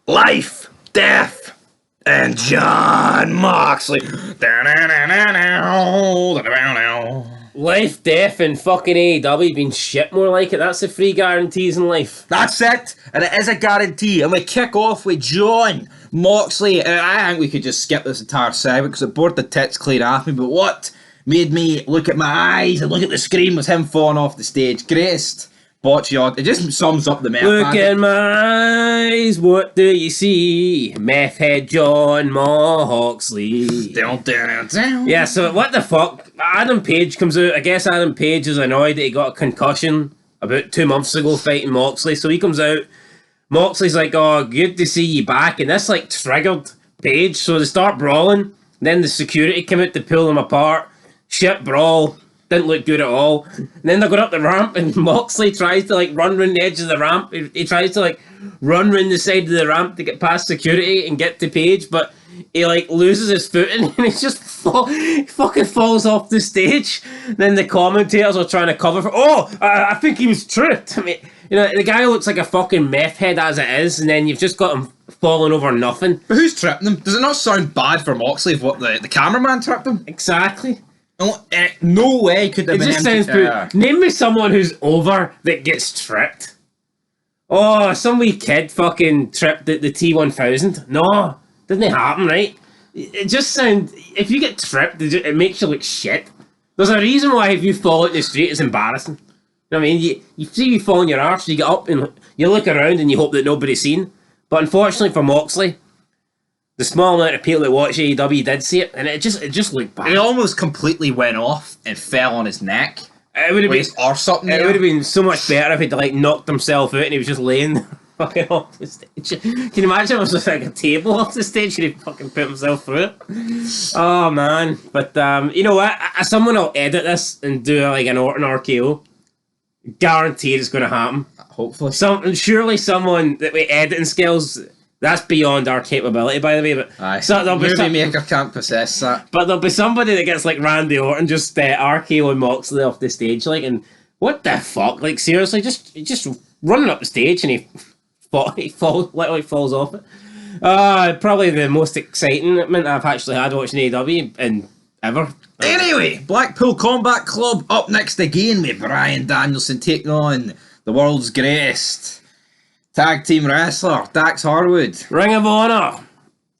Life, Death, and John Moxley. Life, Death, and fucking AEW been shit more like it. That's the free guarantees in life. That's it, and it is a guarantee. And we kick off with John Moxley. And I think we could just skip this entire segment because it bored the tits clean off me. But what made me look at my eyes and look at the screen was him falling off the stage. Greatest botch yard. It just sums up the meth. Look in my eyes, what do you see? Meth head John Moxley. Yeah, so what the fuck? Adam Page comes out. I guess Adam Page is annoyed that he got a concussion about 2 months ago fighting Moxley. So he comes out. Moxley's like, oh, good to see you back. And this like triggered Page. So they start brawling. Then the security came out to pull them apart. Shit brawl. Didn't look good at all. And then they go up the ramp and Moxley tries to like run around the edge of the ramp. He tries to like run around the side of the ramp to get past security and get to Page, but he like loses his footing and he just fucking falls off the stage. Then the commentators are trying to cover for, I think he was tripped. I mean, you know, the guy looks like a fucking meth head as it is, and then you've just got him falling over nothing. But who's tripping him? Does it not sound bad for Moxley if what the cameraman tripped him? Exactly. No way could have It been just him. sounds brutal. Name me someone who's over that gets tripped. Oh, some wee kid fucking tripped at the T1000. No, doesn't happen, right? It just sounds... If you get tripped, it makes you look shit. There's a reason why if you fall out in the street, it's embarrassing. You know what I mean? You see you fall on your arse, you get up and you look around and you hope that nobody's seen. But unfortunately for Moxley, the small amount of people that watch AEW did see it, and it just looked bad. He almost completely went off and fell on his neck. It would have been, his arse up in the it air. would have been so much better if he'd like knocked himself out and he was just laying there fucking off the stage. Can you imagine if it was just like a table off the stage and he fucking put himself through it? Oh man. But you know what? Someone will edit this and do like an Orton RKO. Guaranteed it's going to happen. Hopefully. Surely someone that with editing skills... That's beyond our capability, by the way. But Aye. so Movie maker can't possess that. But there'll be somebody that gets like Randy Orton just RKO and Moxley off the stage, like, and what the fuck? Like seriously, just running up the stage and he literally falls off it. Probably the most excitement I've actually had watching AEW in ever. Anyway, Blackpool Combat Club up next again with Bryan Danielson taking on the world's greatest tag team wrestler, Dax Harwood. Ring of Honor.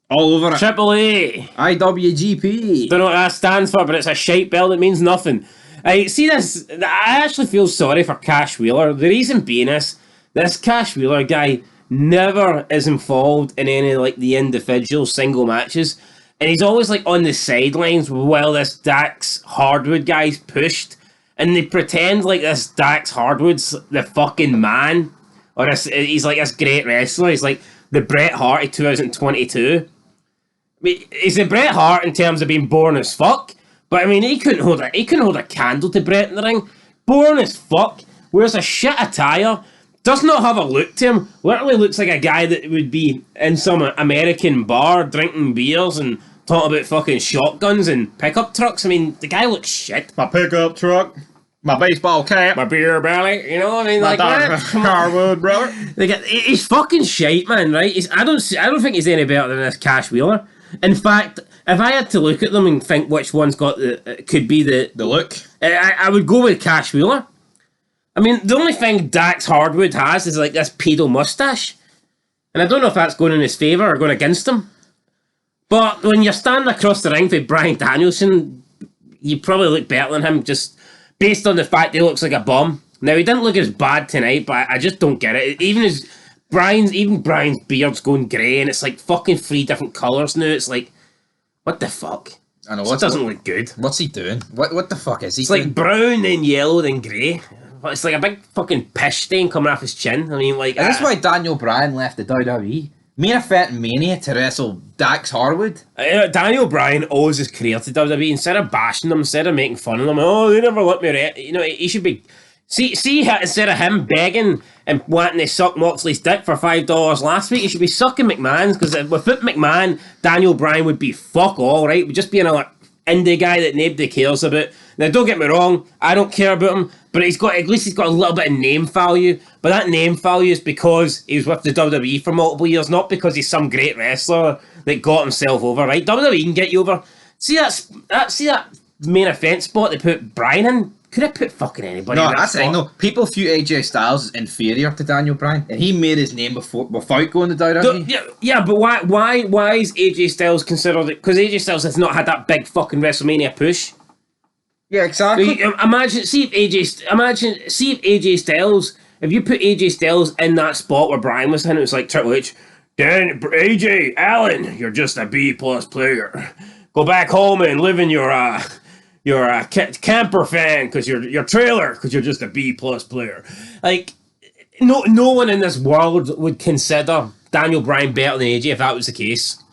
All over it. Triple A. IWGP. Don't know what that stands for, but it's a shite belt that means nothing. I see this. I actually feel sorry for Cash Wheeler. The reason being is this Cash Wheeler guy never is involved in any like the individual single matches, and he's always like on the sidelines while this Dax Harwood guy's pushed, and they pretend like this Dax Harwood's the fucking man. Or he's like this great wrestler. He's like the Bret Hart of 2022. I mean, he's the Bret Hart in terms of being boring as fuck. But I mean, he couldn't hold a candle to Bret in the ring. Boring as fuck. Wears a shit attire. Does not have a look to him. Literally looks like a guy that would be in some American bar drinking beers and talking about fucking shotguns and pickup trucks. I mean, the guy looks shit. My pickup truck. My baseball cap. My beer belly, you know what I mean? My Like Harwood, brother. He's fucking shite, man, right? I don't think he's any better than this Cash Wheeler. In fact, if I had to look at them and think which one's got could be the look, I would go with Cash Wheeler. I mean, the only thing Dax Harwood has is like this pedo mustache, and I don't know if that's going in his favour or going against him. But when you're standing across the ring with Bryan Danielson, you probably look better than him, just based on the fact he looks like a bum. Now, he didn't look as bad tonight, but I just don't get it. Even Bryan's beard's going grey, and it's like fucking 3 different colours now. It's like, what the fuck? I know. It doesn't look good. What's he doing? What the fuck is he It's doing? like brown, then yellow, then grey. It's like a big fucking piss stain coming off his chin. I mean, like... And that's why Daniel Bryan left the WWE. Main Event Mania to wrestle Dax Harwood. Daniel Bryan owes his career to WWE. Instead of bashing them, instead of making fun of them, they never let me... You know, he should be... See, instead of him begging and wanting to suck Moxley's dick for $5 last week, he should be sucking McMahon's, because without McMahon, Daniel Bryan would be fuck all, right? Would just be in a indie guy that nobody cares about. Now, don't get me wrong, I don't care about him, but at least he's got a little bit of name value. But that name value is because he was with the WWE for multiple years, not because he's some great wrestler that got himself over, right? WWE can get you over. See that main event spot they put Bryan in? Could have put fucking anybody in that that's spot. it. No, people view AJ Styles as inferior to Daniel Bryan, and he made his name without going to WWE. Yeah, but why is AJ Styles considered it? Because AJ Styles has not had that big fucking WrestleMania push. Yeah, exactly. See if AJ Styles, if you put AJ Styles in that spot where Bryan was in, it was like Triple H, then AJ Allen, you're just a B+ player. Go back home and live in your camper fan because your trailer because you're just a B+ player. Like no one in this world would consider Daniel Bryan better than AJ if that was the case.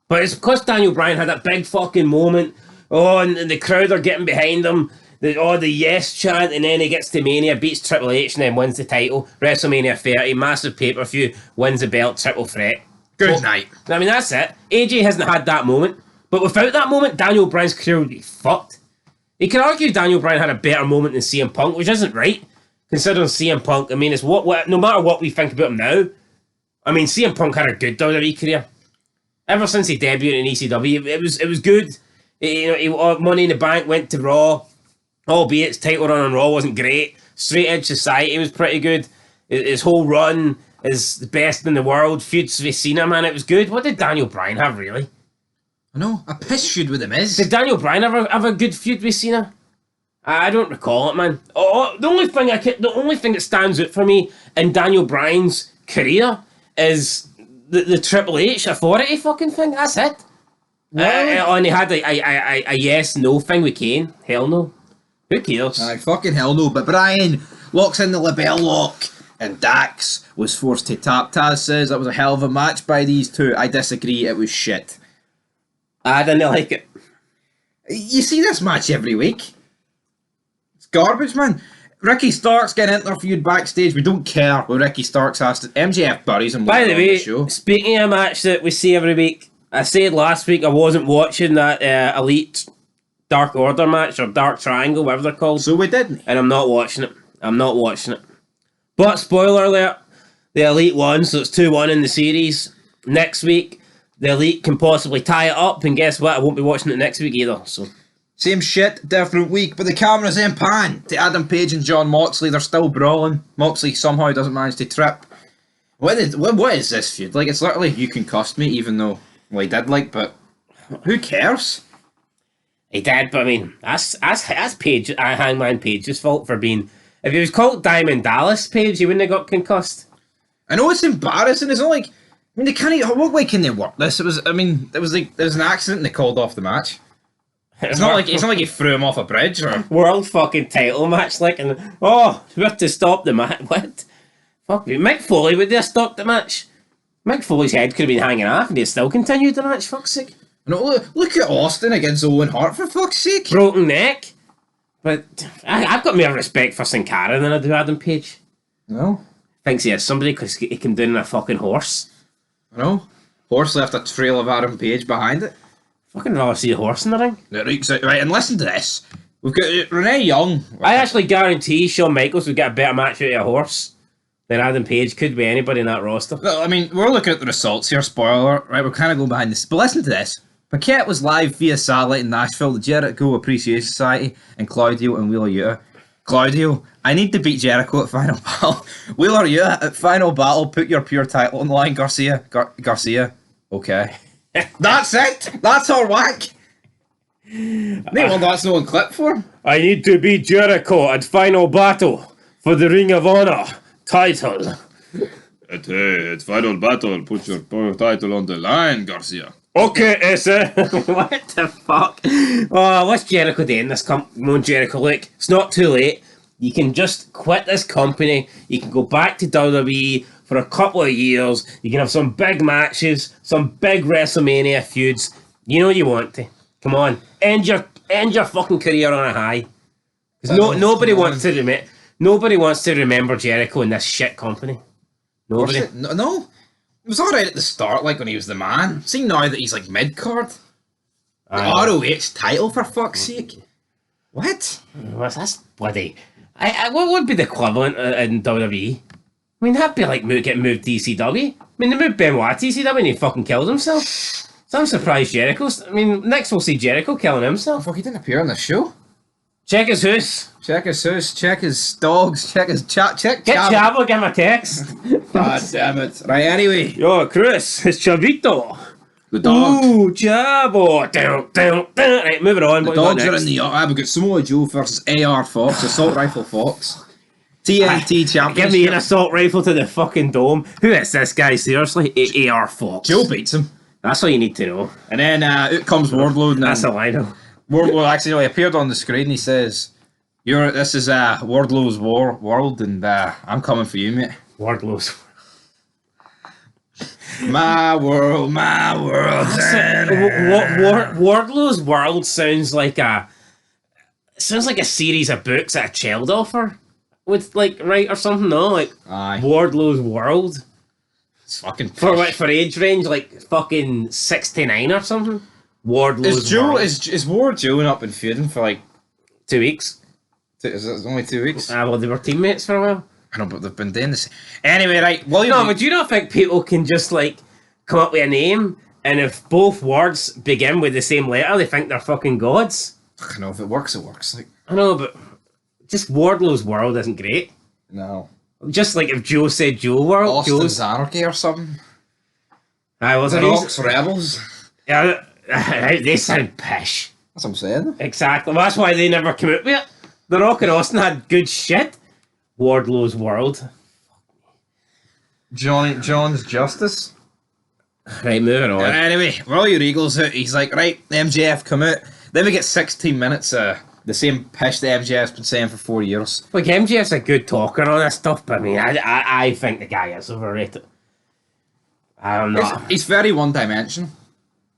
But it's because Daniel Bryan had that big fucking moment. Oh, and the crowd are getting behind him. The yes chant, and then he gets to Mania, beats Triple H, and then wins the title. WrestleMania 30, massive pay-per-view, wins the belt, triple threat. Good night. I mean, that's it. AJ hasn't had that moment. But without that moment, Daniel Bryan's career would be fucked. You can argue Daniel Bryan had a better moment than CM Punk, which isn't right. Considering CM Punk, I mean, it's what no matter what we think about him now, I mean, CM Punk had a good WWE career. Ever since he debuted in ECW, it was good. Money in the Bank went to Raw, albeit his title run on Raw wasn't great. Straight Edge Society was pretty good. His whole run is the best in the world. Feuds with Cena, man, it was good. What did Daniel Bryan have, really? I know, a piss feud with him is. Did Daniel Bryan ever have a good feud with Cena? I don't recall it, man. The only thing that stands out for me in Daniel Bryan's career is the Triple H authority fucking thing. That's it. And he had a yes/no thing with Kane. Hell no. Who cares? Fucking hell no. But Bryan locks in the label lock, and Dax was forced to tap. Taz says that was a hell of a match by these two. I disagree. It was shit. I didn't like it. You see this match every week. It's garbage, man. Ricky Starks getting interviewed backstage. We don't care what Ricky Starks has to. MJF buries him. By the way, show. Speaking of a match that we see every week, I said last week I wasn't watching that Elite Dark Order match or Dark Triangle, whatever they're called. So we didn't. And I'm not watching it. But spoiler alert, the Elite won, so it's 2-1 in the series. Next week, the Elite can possibly tie it up, and guess what? I won't be watching it next week either. So same shit, different week, but the camera's in pan to Adam Page and Jon Moxley. They're still brawling. Moxley somehow doesn't manage to trip. What is this feud? Like, it's literally you concussed me, even though he did, but who cares? He did, but I mean, that's Page, Hangman Page's fault for being. If he was called Diamond Dallas Page, he wouldn't have got concussed. I know it's embarrassing. It's not like, I mean, they can't. What way can they work this? It was an accident and they called off the match. It's not like he threw him off a bridge or world fucking title match, and we have to stop the match. What? Fuck me, Mick Foley would have stopped the match. Mick Foley's head could have been hanging off and he'd still continued the match. Fuck's sake. No, look at Austin against Owen Hart, for fuck's sake. Broken neck. But I've got more respect for Sin Cara than I do Adam Page. No. Thinks he has somebody because he came down on a fucking horse. No. Horse left a trail of Adam Page behind it. Fucking rather see a horse in the ring. Right, and listen to this. We've got Renee Young. I actually guarantee Shawn Michaels would get a better match out of a horse than Adam Page could be anybody in that roster. I mean, we're looking at the results here, spoiler, right? We're kind of going behind this. But listen to this. Paquette was live via satellite in Nashville, the Jericho Appreciation Society, and Claudio and Wheeler Yuta. Claudio, I need to beat Jericho at Final Battle. Wheeler Yuta, at Final Battle, put your pure title on the line, Garcia. Garcia. Okay. That's it. That's our whack. That's no one clip for. I need to beat Jericho at Final Battle for the Ring of Honor title. At Final Battle, put your title on the line, Garcia. Okay, Essa. What the fuck? Oh, what's Jericho doing? Come on, Jericho, look, it's not too late. You can just quit this company. You can go back to WWE for a couple of years. You can have some big matches, some big WrestleMania feuds. You know you want to. Come on, end your fucking career on a high. Because nobody wants to remember Jericho in this shit company. Nobody. No. It was alright at the start, when he was the man. See now that he's mid-card. The ROH title, for fuck's sake. What? What's that's bloody... what would be the equivalent in WWE? I mean, that'd be like getting moved to ECW. I mean, they moved Benoit to ECW and he fucking killed himself. So I'm surprised Jericho's... I mean, next we'll see Jericho killing himself. Fuck, he didn't appear on the show. Check his house. Check his house, check his dogs, check his chat, check Get Chavo, give him a text. God damn it. Right, anyway. Yo, Chris, it's Chavito. The dog. Ooh, Chavo. Down. Right, moving on. The dogs are in the yard. We've got Samoa Joe versus AR Fox, Assault Rifle Fox. TNT Championship. Give me an assault rifle to the fucking dome. Who is this guy, seriously? AR Fox. Joe beats him. That's all you need to know. And then out comes Wardlow. That's all I know. Wardlow actually appeared on the screen. He says, this is Wardlow's world, and I'm coming for you, mate. Wardlow's. My world. Wardlow's world sounds like a series of books that a child author would like write or something. No, like aye. Wardlow's world. It's fucking for age range like fucking 69 or something. Wardlow's world. Is Ward Joe up and feuding for like 2 weeks? Is it only 2 weeks? Well, they were teammates for a while. I know, but they've been doing this. Anyway, right. But do you not think people can just like come up with a name, and if both words begin with the same letter, they think they're fucking gods? I know, if it works, it works. Like, I know, but just Wardlow's world isn't great. No. Just like if Joe said Joe world, Austin's Anarchy or something. I was The Rock's Rebels. Yeah, they sound pish. That's what I'm saying. Exactly. Well, that's why they never came out with it. The Rock and Austin had good shit. Wardlow's world. John's Justice. Right, moving on. Anyway, Royal Regal's out. He's like, right, MJF come out. Then we get 16 minutes the same pish that MJF's been saying for 4 years. Like, MJF's a good talker on this stuff, but I mean, I think the guy is overrated. I don't know. He's very one-dimensional.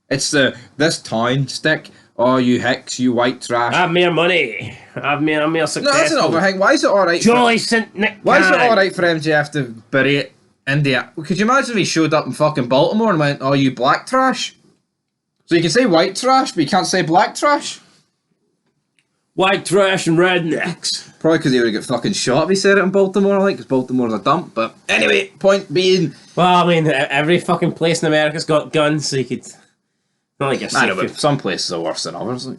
It's this town stick. Oh, you hicks, you white trash. Have more money. I'm more successful. No, that's an overhang. Why is it alright? Jolly St. Nick. Why is it alright for MJF to bury it in India? Could you imagine if he showed up in fucking Baltimore and went, oh, you black trash? So you can say white trash, but you can't say black trash? White trash and rednecks. Probably because he would get fucking shot if he said it in Baltimore, like, because Baltimore's a dump. But anyway, point being... Well, I mean, every fucking place in America's got guns, so you could... Not like I know, but some places are worse than others. Like.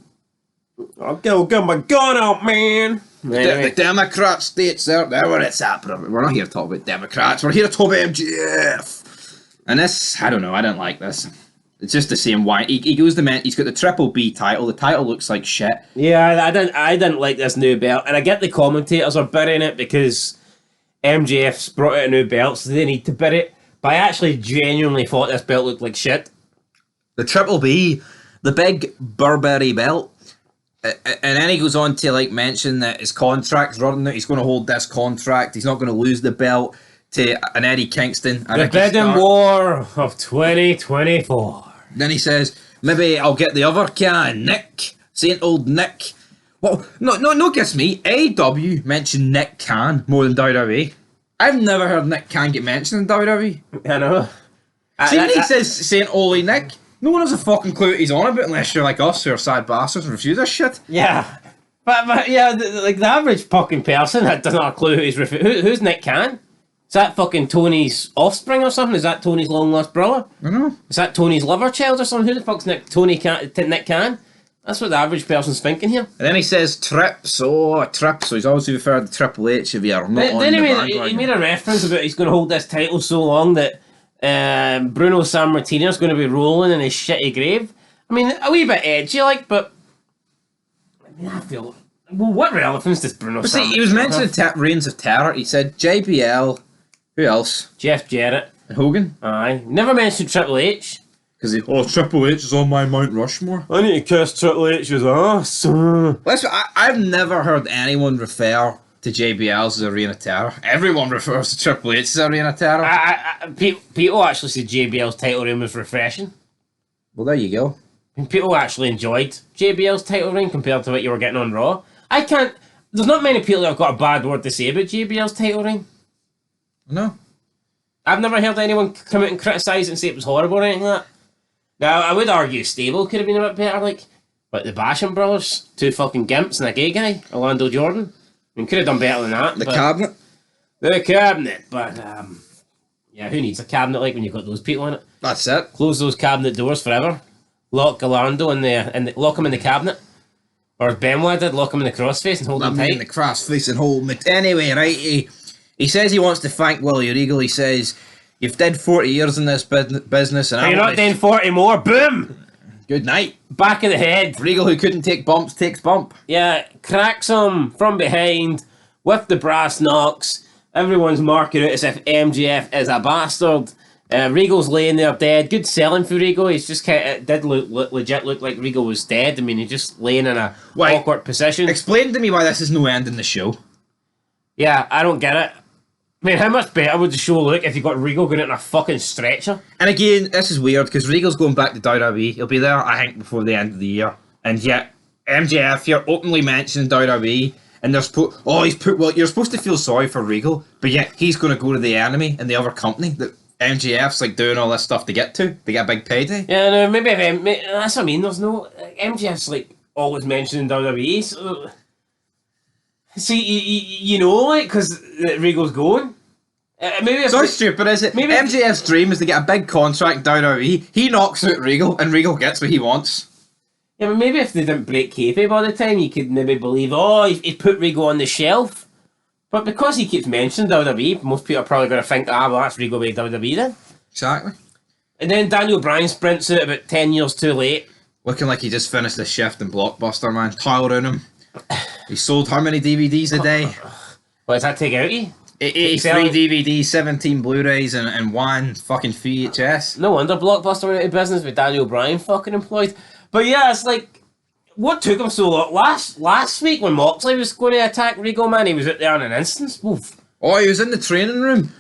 I'll go get my gun out, man. Anyway. The Democrat states, they're where it's at, but we're not here to talk about Democrats. We're here to talk about MJF. And this, I don't know, I don't like this. It's just the same why he goes to he's got the Triple B title. The title looks like shit. Yeah, I didn't like this new belt, and I get the commentators are burying it because MJF's brought out a new belt, so they need to bury it. But I actually genuinely thought this belt looked like shit. The Triple B, the big Burberry belt, and then he goes on to like mention that his contract's running out. He's going to hold this contract. He's not going to lose the belt to an Eddie Kingston. The bidding war of 2024. Then he says, maybe I'll get the other can, Nick, Saint Old Nick. Well, no, guess me. AEW mentioned Nick Khan more than WWE. I've never heard Nick Khan get mentioned in WWE. I know. See, when he says Saint Oli Nick, no one has a fucking clue what he's on about unless you're like us who are sad bastards and refuse this shit. Yeah. But yeah, the average fucking person that doesn't have a clue who he's who's Nick Khan? Is that fucking Tony's offspring or something? Is that Tony's long lost brother? I don't know. Is that Tony's lover child or something? Who the fuck's Nick Khan? That's what the average person's thinking here. And then he says Trips. So he's obviously referred to Triple H if you are not on the bandwagon. He made a reference about he's going to hold this title so long that Bruno Sammartino is going to be rolling in his shitty grave. I mean, a wee bit edgy, like, but I mean, I feel. Well, what relevance does Bruno Sammartino see, he was mentioning Reigns of Terror. He said JBL. Who else? Jeff Jarrett. And Hogan. Aye. Never mentioned Triple H. Because Triple H is on my Mount Rushmore. I need to kiss Triple H's ass. I've never heard anyone refer to JBL as a Reign of Terror. Everyone refers to Triple H as a Reign of Terror. People actually said JBL's title reign was refreshing. Well, there you go. And people actually enjoyed JBL's title reign compared to what you were getting on Raw. There's not many people that have got a bad word to say about JBL's title reign. No. I've never heard anyone come out and criticise it and say it was horrible or anything like that. Now, I would argue Stable could have been a bit better, like, but the Basham brothers, two fucking gimps and a gay guy, Orlando Jordan. I mean, could have done better than that. The cabinet? The cabinet, but, yeah, who needs a cabinet like when you've got those people in it? That's it. Close those cabinet doors forever. Lock Orlando in lock him in the cabinet. Or as Benoit did, lock him in the crossface and hold him tight. In the crossface and hold me. Anyway, right, he says he wants to thank Willie Regal. He says, you've did 40 years in this business, and you're not doing 40 more. Boom! Good night. Back of the head. Regal, who couldn't take bumps, takes bump. Yeah, cracks him from behind with the brass knocks. Everyone's marking it as if MJF is a bastard. Regal's laying there dead. Good selling for Regal. He's just did legit look like Regal was dead. I mean, he's just laying in a awkward position. Explain to me why this is no end in the show. Yeah, I don't get it. I mean, how much better would the show look if you got Regal going in a fucking stretcher? And again, this is weird because Regal's going back to WWE. He'll be there, I think, before the end of the year. And yet, MJF here openly mentioning WWE, and they're you're supposed to feel sorry for Regal, but yet he's going to go to the enemy in the other company that MJF's like doing all this stuff to get a big payday. Yeah, no, maybe that's what I mean. There's no MJF's like always mentioning WWE. So, see, you know, like because Regal's going. Maybe it's so stupid, is it? Maybe MJF's dream is to get a big contract in WWE. He knocks out Regal, and Regal gets what he wants. Yeah, but maybe if they didn't break kayfabe all the time, you could maybe believe, he put Regal on the shelf. But because he keeps mentioning WWE, most people are probably going to think, well, that's Regal with WWE then. Exactly. And then Daniel Bryan sprints out about 10 years too late. Looking like he just finished his shift in Blockbuster, man. Tile around him. He sold how many DVDs a day? What does that take out of you? 83 DVDs, 17 Blu-rays, and one fucking VHS. No wonder Blockbuster went out of business with Daniel Bryan fucking employed. But yeah, it's like, what took him so long? Last week when Moxley was going to attack Regal, man, he was out there in an instant. Oof. Oh, he was in the training room.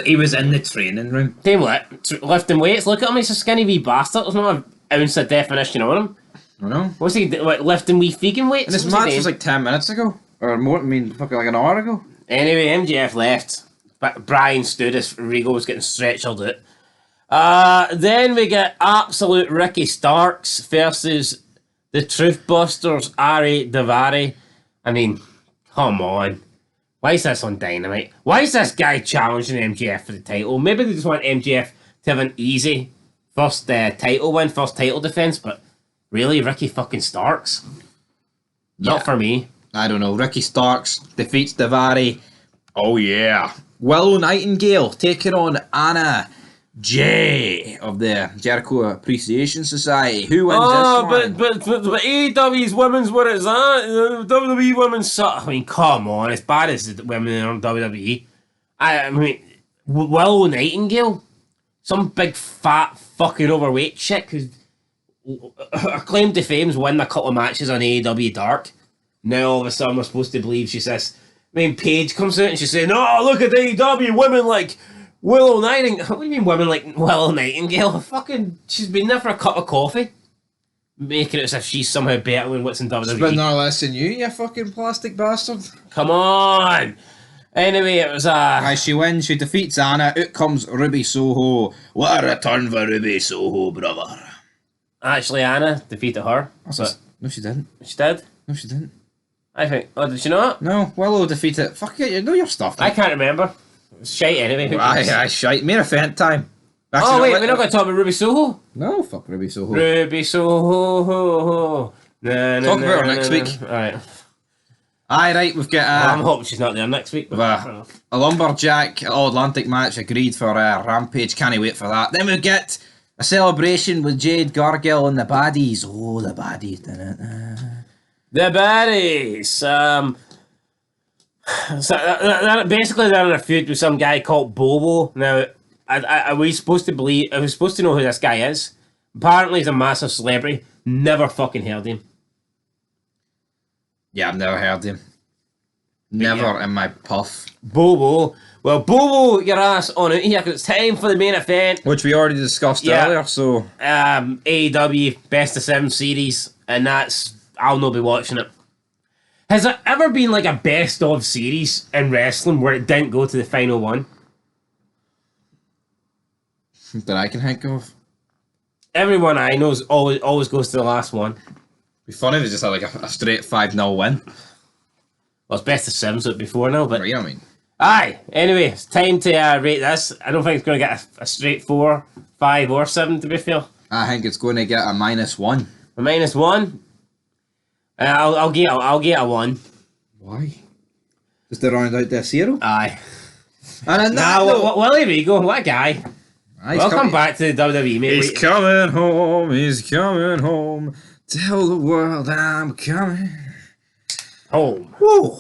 He was in the training room. Tell you what, lifting weights, look at him, he's a skinny wee bastard. There's not an ounce of definition on him. I know. What's he, lifting wee vegan weights? And this match was like 10 minutes ago. Or more, fucking like an hour ago. Anyway, MJF left. But Brian stood as Regal was getting stretched out. Then we get absolute Ricky Starks versus the Truthbusters, Aew Dynamite. I mean, come on. Why is this on Dynamite? Why is this guy challenging MJF for the title? Maybe they just want MJF to have an easy first title win, first title defense, but really, Ricky fucking Starks? Not for me. I don't know. Ricky Starks defeats Daivari. Oh yeah. Willow Nightingale taking on Anna J of the Jericho Appreciation Society. Who wins this one? But AEW's women's what is that? WWE women's suck. I mean, come on, as bad as the women on WWE. I mean, Willow Nightingale, some big fat fucking overweight chick who's her claim to fame's win a couple of matches on AEW Dark. Now all of a sudden we're supposed to believe she's this. I mean, Paige comes out and she's saying, "Oh, look at AEW women like Willow Nightingale." What do you mean women like Willow Nightingale? Fucking, she's been there for a cup of coffee, making it as if she's somehow better than what's in WWE. But no less than you fucking plastic bastard. Come on. Anyway, it was she wins. She defeats Anna. Out comes Ruby Soho. What a return for Ruby Soho, brother. Actually, Anna defeated her. No, she didn't. She did? No, she didn't. I think. Oh, did she not? No, Willow defeated. Fuck it, you know your stuff. I can't remember. It's shite anyway. Aye, shite. Main event time. Actually, wait, we're not going to talk about Ruby Soho? No, fuck Ruby Soho. Ruby Soho. Talk about her next week. Alright. Aye, right, we've got I'm hoping she's not there next week. A Lumberjack All-Atlantic match agreed for Rampage. Can't wait for that. Then we get a celebration with Jade Gargill and the baddies. Oh, the baddies. The baddies. So basically they're in a feud with some guy called Bobo. Now, are we supposed to believe? Are we supposed to know who this guy is? Apparently, he's a massive celebrity. Never fucking heard him. Yeah, I've never heard him. Never in my puff. Bobo. Well, Bobo, your ass on it here because it's time for the main event, which we already discussed earlier. So, AEW Best of 7 series, and that's I'll not be watching it. Has there ever been like a best of series in wrestling where it didn't go to the final one? That I can think of. everyone I know always goes to the last one. Be funny if it just had like a straight 5-0 win. Well, it's best of 7, so it'd be 4-0, but... Right, you know what I mean? Aye, anyway, it's time to rate this. I don't think it's going to get a straight 4, 5, or 7, to be fair. I think it's going to get a -1. A -1? I'll get a 1. Why? Just to round out this 0? Aye. And Willie Regal, what a guy. Welcome back to the WWE, mate. He's coming home. He's coming home. Tell the world I'm coming home. Woo.